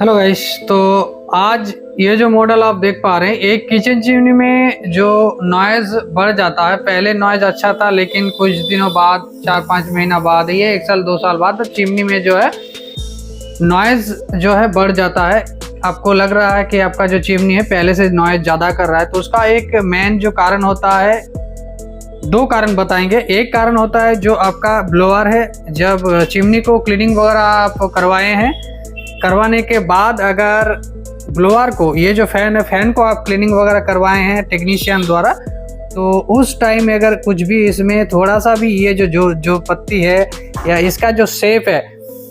Hello guys. तो आज ये जो मॉडल आप देख पा रहे हैं, एक किचन चिमनी में जो नॉइज़ बढ़ जाता है। पहले नॉइज़ अच्छा था, लेकिन कुछ दिनों बाद 4-5 महीना बाद, ये 1 साल 2 साल बाद तो चिमनी में जो है नॉइज़ जो है बढ़ जाता है। आपको लग रहा है कि आपका जो चिमनी है पहले से नॉइज़ ज़्यादा कर रहा है, तो उसका एक मेन जो कारण होता है, 2 कारण बताएंगे। एक कारण होता है जो आपका ब्लोअर है। जब चिमनी को क्लीनिंग वगैरह आप करवाए हैं, करवाने के बाद अगर ब्लोअर को, ये जो फैन है, फैन को आप क्लीनिंग वगैरह करवाए हैं टेक्नीशियन द्वारा, तो उस टाइम में अगर कुछ भी इसमें थोड़ा सा भी ये जो जो जो पत्ती है या इसका जो शेप है,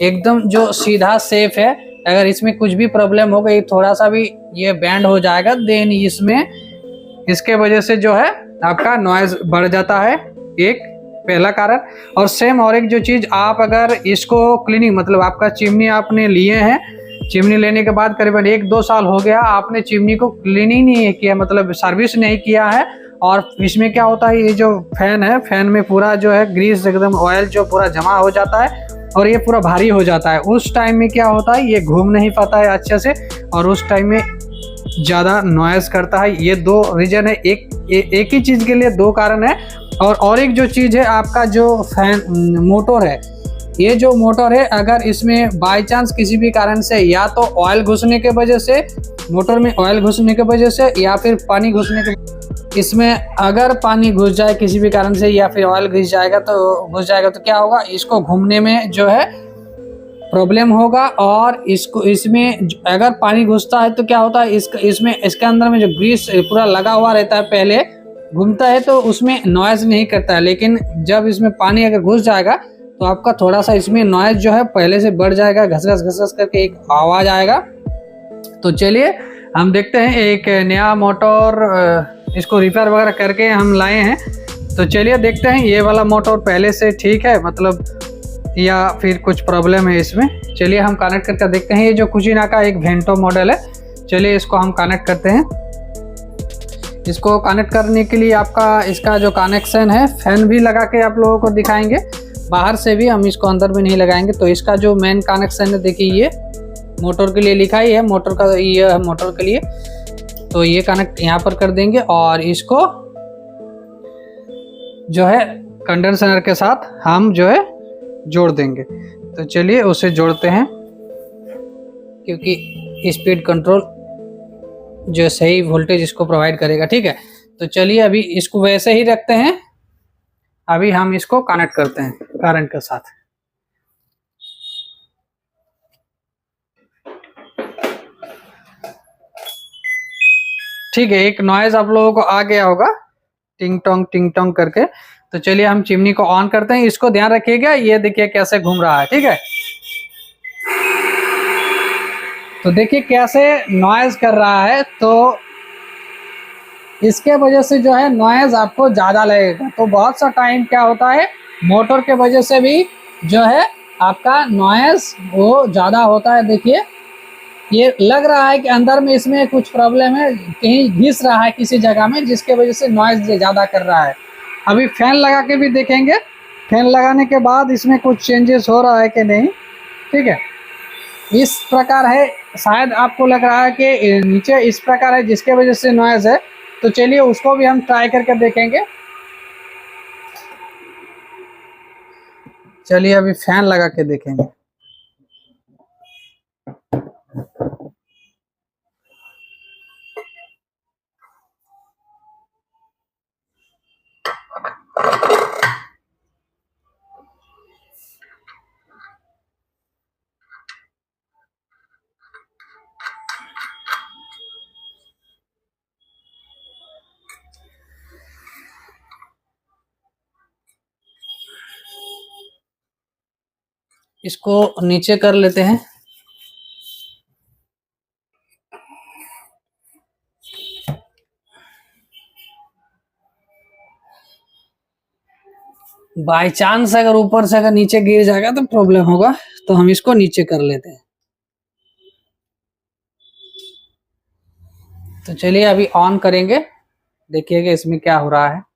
एकदम जो सीधा शेप है, अगर इसमें कुछ भी प्रॉब्लम हो गई, थोड़ा सा भी ये बैंड हो जाएगा, देन इसमें इसके वजह से जो है आपका नॉइज़ बढ़ जाता है। एक पहला कारण। और सेम और एक जो चीज़, आप अगर इसको क्लीनिंग, मतलब आपका चिमनी आपने लिए हैं, चिमनी लेने के बाद करीबन 1-2 साल हो गया, आपने चिमनी को क्लीनिंग नहीं किया, मतलब सर्विस नहीं किया है, और इसमें क्या होता है, ये जो फैन है, फैन में पूरा जो है ग्रीस, एकदम ऑयल जो पूरा जमा हो जाता है और ये पूरा भारी हो जाता है। उस टाइम में क्या होता है, ये घूम नहीं पाता है अच्छे से, और उस टाइम में ज़्यादा नॉइज़ करता है। ये 2 रीज़न है। एक ही चीज़ के लिए 2 कारण है। और एक जो चीज़ है, आपका जो फैन मोटर है, ये जो मोटर है, अगर इसमें बाय चांस किसी भी कारण से, या तो ऑयल घुसने के वजह से, मोटर में ऑयल घुसने के वजह से, या फिर पानी घुसने के, इसमें अगर पानी घुस जाए किसी भी कारण से, या फिर ऑयल घुस जाएगा तो क्या होगा, इसको घूमने में जो है प्रॉब्लम होगा। और इसको, इसमें अगर पानी घुसता है तो क्या होता है, इसमें इसके अंदर में जो ग्रीस पूरा लगा हुआ रहता है, पहले घूमता है तो उसमें नॉइज़ नहीं करता है, लेकिन जब इसमें पानी अगर घुस जाएगा तो आपका थोड़ा सा इसमें नॉइज़ जो है पहले से बढ़ जाएगा, घस घस करके एक आवाज़ आएगा। तो चलिए हम देखते हैं, एक नया मोटर इसको रिपेयर वगैरह करके हम लाए हैं। तो चलिए देखते हैं, ये वाला मोटर पहले से ठीक है मतलब, या फिर कुछ प्रॉब्लम है इसमें। चलिए हम कनेक्ट करके देखते हैं। ये जो कुजीना का एक वेंटो मॉडल है, चलिए इसको हम कनेक्ट करते हैं। इसको कनेक्ट करने के लिए आपका इसका जो कनेक्शन है, फैन भी लगा के आप लोगों को दिखाएंगे, बाहर से भी, हम इसको अंदर भी नहीं लगाएंगे। तो इसका जो मेन कनेक्शन है, देखिए ये मोटर के लिए लिखा ही है, मोटर का ये है, मोटर के लिए। तो ये कनेक्ट यहाँ पर कर देंगे, और इसको जो है कंडेंसर के साथ हम जो है जोड़ देंगे। तो चलिए उसे जोड़ते हैं, क्योंकि स्पीड कंट्रोल जो सही वोल्टेज इसको प्रोवाइड करेगा। ठीक है, तो चलिए अभी इसको वैसे ही रखते हैं। अभी हम इसको कनेक्ट करते हैं करंट के साथ। ठीक है, एक नॉइज आप लोगों को आ गया होगा, टिंग टोंग करके। तो चलिए हम चिमनी को ऑन करते हैं। इसको ध्यान रखिएगा, ये देखिए कैसे घूम रहा है। ठीक है, तो देखिए कैसे नॉइज कर रहा है, तो इसके वजह से जो है नॉइज आपको ज़्यादा लगेगा। तो बहुत सा टाइम क्या होता है, मोटर के वजह से भी जो है आपका नॉइज वो ज़्यादा होता है। देखिए ये लग रहा है कि अंदर में इसमें कुछ प्रॉब्लम है, कहीं घिस रहा है किसी जगह में, जिसके वजह से नॉइज ज़्यादा कर रहा है। अभी फैन लगा के भी देखेंगे, फैन लगाने के बाद इसमें कुछ चेंजेस हो रहा है कि नहीं। ठीक है, इस प्रकार है, शायद आपको लग रहा है कि नीचे इस प्रकार है जिसके वजह से नॉइज है। तो चलिए उसको भी हम ट्राई करके देखेंगे। चलिए अभी फैन लगा के देखेंगे। इसको नीचे कर लेते हैं। बाय चांस अगर ऊपर से अगर नीचे गिर जाएगा तो प्रॉब्लम होगा, तो हम इसको नीचे कर लेते हैं। तो चलिए अभी ऑन करेंगे, देखिएगा इसमें क्या हो रहा है।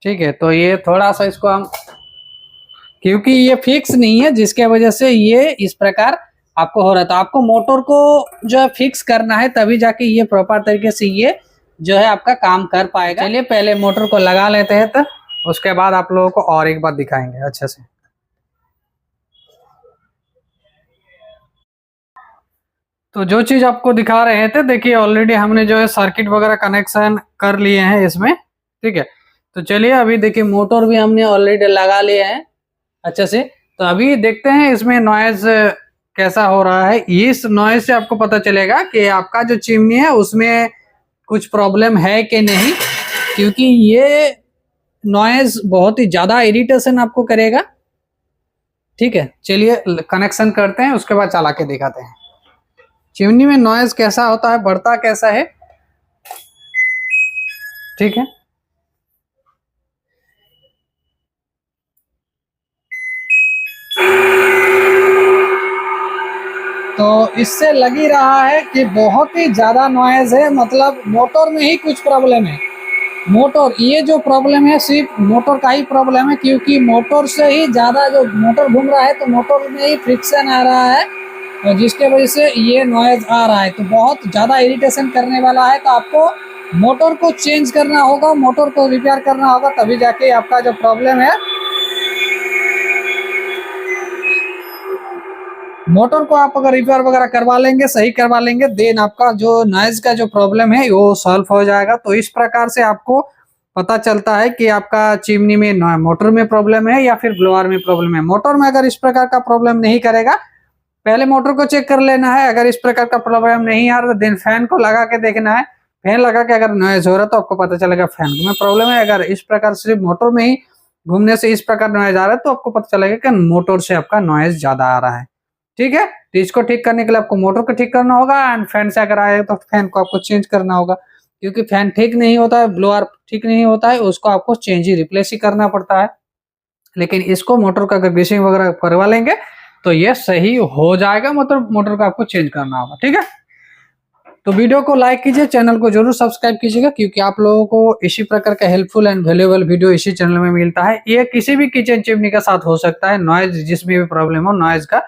ठीक है, तो ये थोड़ा सा इसको हम, क्योंकि ये फिक्स नहीं है जिसके वजह से ये इस प्रकार आपको हो रहा है। तो आपको मोटर को जो है फिक्स करना है, तभी जाके ये प्रॉपर तरीके से ये जो है आपका काम कर पाएगा। चलिए पहले मोटर को लगा लेते हैं, तो उसके बाद आप लोगों को और एक बार दिखाएंगे अच्छे से। तो जो चीज आपको दिखा रहे थे, देखिए ऑलरेडी हमने जो है सर्किट वगैरह कनेक्शन कर लिए हैं इसमें, ठीक है। तो चलिए अभी देखिए मोटर भी हमने ऑलरेडी लगा लिए हैं अच्छे से। तो अभी देखते हैं इसमें नॉइज कैसा हो रहा है। इस नॉइज से आपको पता चलेगा कि आपका जो चिमनी है उसमें कुछ प्रॉब्लम है कि नहीं, क्योंकि ये नॉइज बहुत ही ज्यादा इरिटेशन आपको करेगा। ठीक है, चलिए कनेक्शन करते हैं, उसके बाद चला के दिखाते हैं चिमनी में नॉइज कैसा होता है, बढ़ता कैसा है। ठीक है, तो इससे लग ही रहा है कि बहुत ही ज्यादा नॉइज है, मतलब मोटर में ही कुछ प्रॉब्लम है। मोटर, ये जो प्रॉब्लम है सिर्फ मोटर का ही प्रॉब्लम है, क्योंकि मोटर से ही ज्यादा जो मोटर घूम रहा है तो मोटर में ही फ्रिक्शन आ रहा है, तो जिसके वजह से ये नॉइज आ रहा है। तो बहुत ज़्यादा इरिटेशन करने वाला है, तो आपको मोटर को चेंज करना होगा, मोटर को रिपेयर करना होगा, तभी जाके आपका जो प्रॉब्लम है, मोटर को आप अगर रिपेयर वगैरह करवा लेंगे, सही करवा लेंगे, देन आपका जो नॉइज का जो प्रॉब्लम है वो सॉल्व हो जाएगा। तो इस प्रकार से आपको पता चलता है कि आपका चिमनी में मोटर में प्रॉब्लम है या फिर ब्लोअर में प्रॉब्लम है। मोटर में अगर इस प्रकार का प्रॉब्लम नहीं करेगा, पहले मोटर को चेक कर लेना है। अगर इस प्रकार का प्रॉब्लम नहीं आ रहा तो देन फैन को लगा के देखना है। फैन लगा के अगर नॉइज हो रहा है तो आपको पता चलेगा फैन में प्रॉब्लम है। अगर इस प्रकार सिर्फ मोटर में ही घूमने से इस प्रकार नॉइज आ रहा है तो आपको पता चलेगा कि मोटर से आपका नॉइज ज्यादा आ रहा है। ठीक है, तो इसको ठीक करने के लिए आपको मोटर को ठीक करना होगा, एंड फैन से अगर आए तो फैन को आपको चेंज करना होगा, क्योंकि फैन ठीक नहीं होता है, ब्लोअर ठीक नहीं होता है, उसको आपको चेंज ही रिप्लेस ही करना पड़ता है। लेकिन इसको मोटर का अगर ग्रीसिंग वगैरह करवा लेंगे तो ये सही हो जाएगा, मतलब मोटर को आपको चेंज करना होगा। ठीक है, तो वीडियो को लाइक कीजिए, चैनल को जरूर सब्सक्राइब कीजिएगा, क्योंकि आप लोगों को इसी प्रकार का हेल्पफुल एंड वैल्यूएबल वीडियो इसी चैनल में मिलता है। ये किसी भी किचन चिमनी के साथ हो सकता है, नॉइज जिसमें भी प्रॉब्लम हो नॉइज का।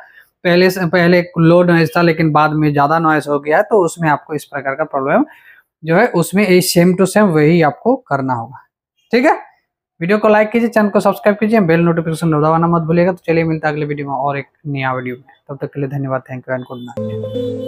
पहले लो नॉइज था लेकिन बाद में ज्यादा नॉइज हो गया है, तो उसमें आपको इस प्रकार का प्रॉब्लम जो है उसमें सेम टू सेम वही आपको करना होगा। ठीक है, वीडियो को लाइक कीजिए, चैनल को सब्सक्राइब कीजिए, बेल नोटिफिकेशन दबाना मत भूलिएगा। तो चलिए मिलता है अगले वीडियो में और एक नया वीडियो में, तब तक के लिए धन्यवाद, thank you and good night.